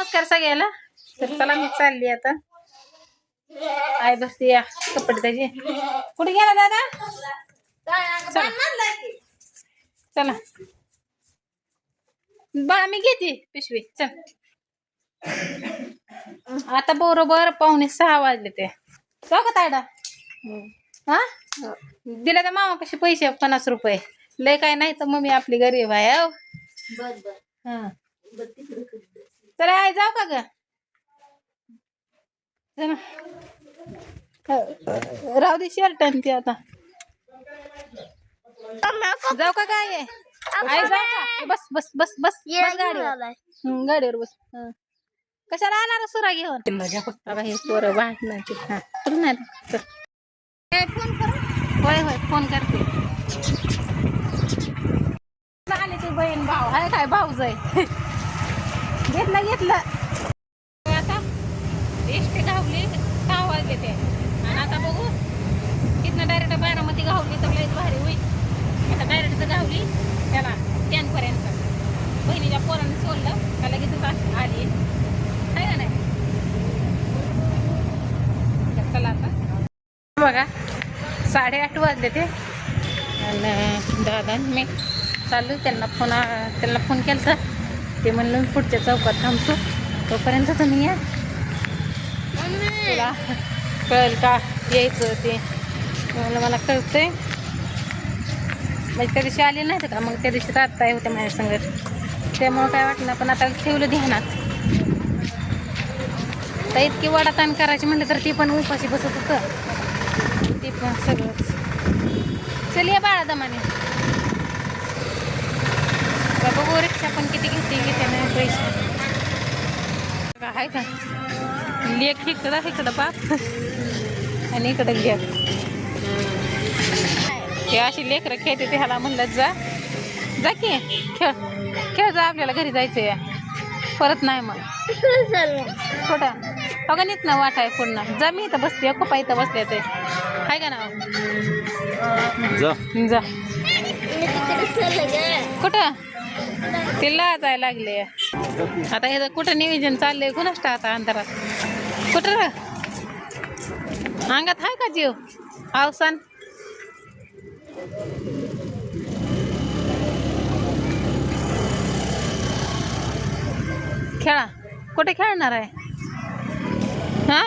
नमस्कार सगळ्याला. तर चला मी चालली आता. आई बसते या कपडे त्याचे. कुठे गेला दादा? चला बा मी घेते पिशवी. चल आता बरोबर 5:45 वाजले ते. जाऊ का तायडा? हा दिले तर मामा कसे पैसे 50 रुपये. लय काय नाही तर मम्मी आपली गरीब आहे. हा चला आई जाऊ का ग? राहू दे शर्ट आणि ते आता. जाऊ का काय आई? जाऊ का? बस बस बस बस बस गाडीवर. गाडीवर बस. कशाला आला सुरा घेऊन? मजा फक्त हे पोरं वाहत नाही. फोन कर. होय होय फोन करते. आले ते बहीण भाऊ आहे काय भाऊज आहे. घेतलं आता एसटी घावली 6 वाजले ते. आणि आता बघू तिथनं डायरेक्ट बारामती घावली तर लयच भारी होईल. आता डायरेक्ट घावली त्याला 10 पर्यंत. बहिणीच्या पोराने सोडलं का लगेच आली आहे का नाही. चला आता बघा 8:30 वाजले ते. आणि दादा मी चालू त्यांना फोन केला. ते म्हणलं पुढच्या चौकात थांबतो तोपर्यंत तुम्ही या. तुला कळेल का यायचं ते मला कळतंय. म्हणजे त्या दिवशी आले नाही का मग त्या दिवशी राहताय होते माझ्या संगत त्यामुळं काय वाटलं. पण आता ठेवलं ध्यानात. तर इतकी वडाताण करायची म्हणलं तर ती पण उपाशी बसत होतं. ती पण सगळंच. चल या बाळा दमाने. बघू रिक्षा पण किती घेते नाही पैसे आहे का. लेख इकडं बाप आणि इकडं घ्या. हे अशी लेकरं खेळते ते. ह्याला म्हणलं जा की खेळ जा. आपल्याला घरी जायचं या परत नाही मग कुठं अगणित ना वाट आहे पूर्ण. जा मी इथं बसते खूप इथं बसले ते आहे का ना. जा कुठं तिला जायला लागले. आता हे कुठं नियोजन चाललंय कुणाष्ट आता अंधारात. कुठं अंगात आहे का जीव अवसान. खेळा कुठे खेळणार आहे हा.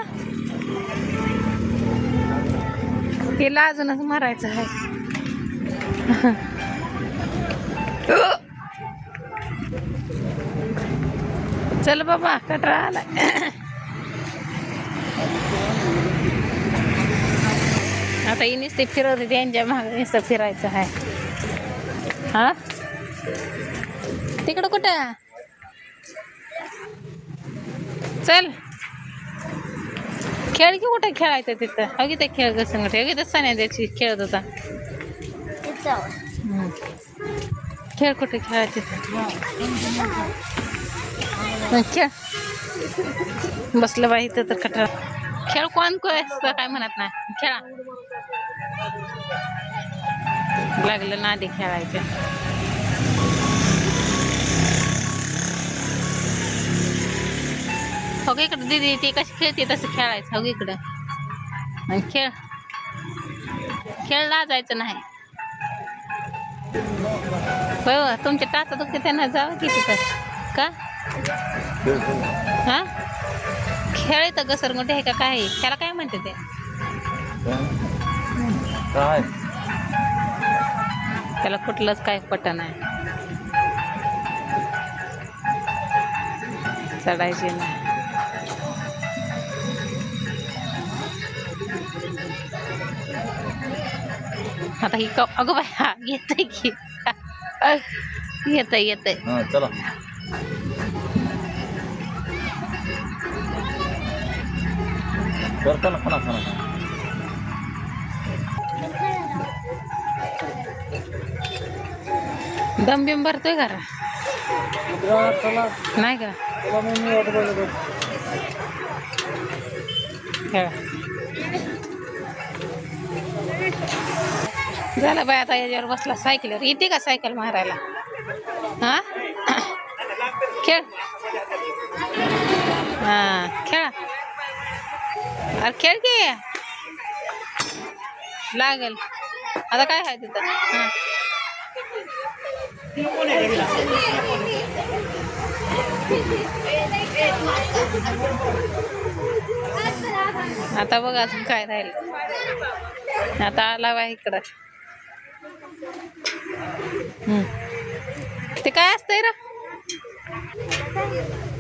तिला अजूनच मारायचं आहे. चल बाबा कटरा आलाय. आता ही नुसती फिरत होती त्यांच्या मागे नुसतं फिरायचं आहे. हा तिकडं कुठं चल खेळ की कुठे खेळायचं तिथं. अगदी ते खेळ घसंगट अगदी सण्या त्याची खेळत होता. खेळ कुठे खेळायचे खेळ. बसलं बाई इथं तर कटरा. खेळ कोण काय म्हणत नाही. खेळा लागलं नादी खेळायचं. हो इकडं दीदी ती कशी खेळते तसं खेळायचं. हो इकडं आणि खेळ लाजायचं नाही. हो तुमच्या टाचा दुखते त्यांना जावं की तिथं का हा. खेळ तर घसरगुंडी आहे का काय त्याला काय म्हणते ते. त्याला कुठलंच काय पटन आहे. चढायचे नाही. आता ही अगं बाय हा येतंय की येतंय चला करताना खाना दम बिम भरतोय का नाही का. झालं बाय आता याच्यावर बसला सायकलवर. येते का सायकल मारायला हा. खेळ अरे खेळ की लागल. आता काय आहे तिथं? हां आता बघ अजून काय राहील. आता आला बा इकडं. ते काय असतंय रे?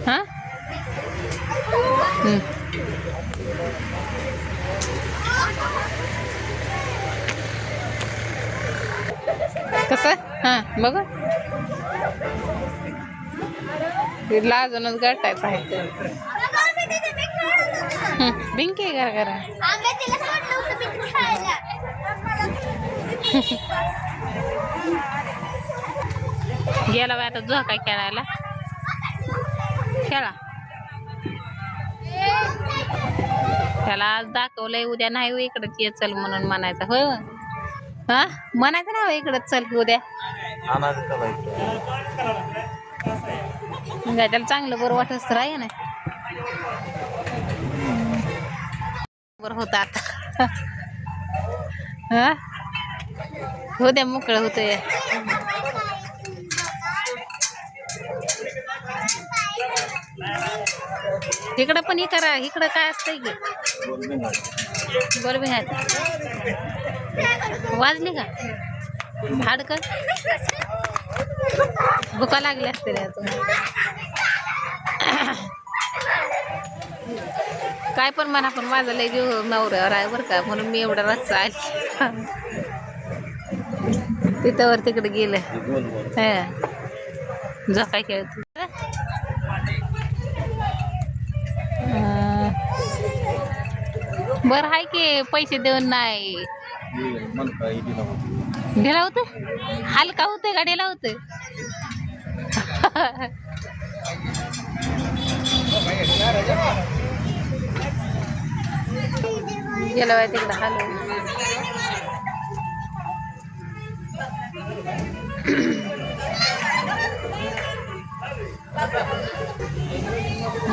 हा कसं? हा बघ तिला अजूनच गाठाय पाहिजे. बिंकी घर घरा गेला बाय आता झोका खेळायला. खेळा त्याला आज दाखवलंय, उद्या नाही इकडंच ये चल म्हणून म्हणायचं. होय हा म्हणायचं ना इकडंच चल उद्या. काय त्याला चांगलं बरं वाटत तर आहे ना. बरं होत आता. हा उद्या मोकळं होतंय. इकडं पण हे करा. इकडं काय असतंय की बरोबर आहे. वाजली का हाडकं? भुका लागली असते रे अजून. काय पण म्हणा पण माझा लय जीव नवऱ्यावर आहे बरं का, म्हणून मी एवढा रस्ता आली. तिथं वर तिकडे गेलं. झोका खेळत बरं आहे की पैसे देऊन नाही ढिला होतं. हलका होतंय का ढिला होतंय? गेलं बाय तिकडं हलव.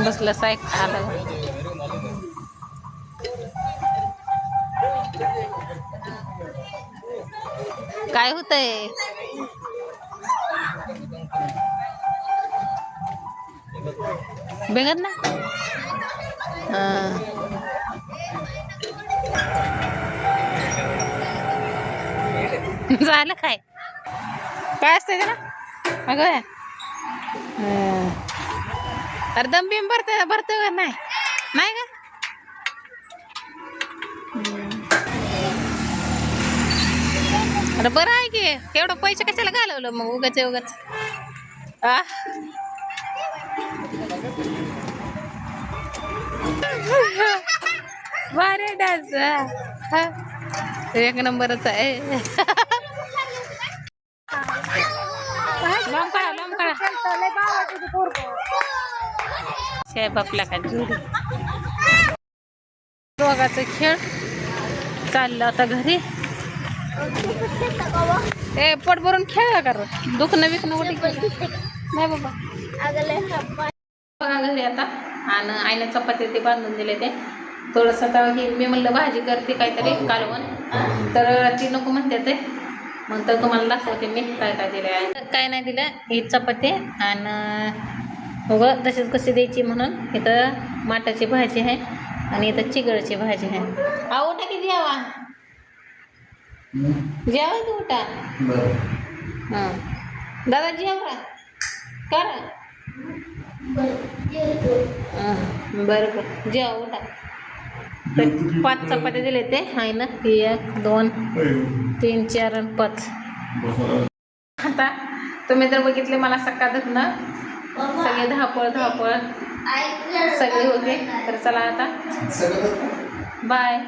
बसलं साईक आलं. काय होतंय? बेगत ना झालं काय? काय असतंय ना अगं? अरे दम बिम भरतोय का नाही? नाही का? अरे बरं आहे की. एवढं पैसे कशाला घालवलं मग उगाच? भारी डान्स. एक नंबरच आहे. बापला का जोडी दोघाचा खेळ चाललं आता घरी. ए पोट भरून खेळ कर. दुखणं विकणं कुठे नाही बाबा. बघा घरी आता आणि आईने चपाती ते बांधून दिले. ते थोडंसं आता मी म्हणलं भाजी करते काहीतरी कालवण, तर ती नको म्हणते ते. मग तर तुम्हाला दाखवते मी काय काय दिलं आहे. काय नाही दिलं. ही चपाती आणि उगं तशीच कशी द्यायची म्हणून. इथं माटाची भाजी आहे आणि इथं चिगळची भाजी आहे. उठा की जेवा. जेवा की उठा. हां दादा जेवा करा. बरं बरं जेवा उठा. तर 5 चपात्या दिले ते आहे ना. 1 2 3 4 आणि 5. आता तुम्ही तर बघितले मला सकाळ धरणं सगळे धावपळ सगळे होते. तर चला आता बाय.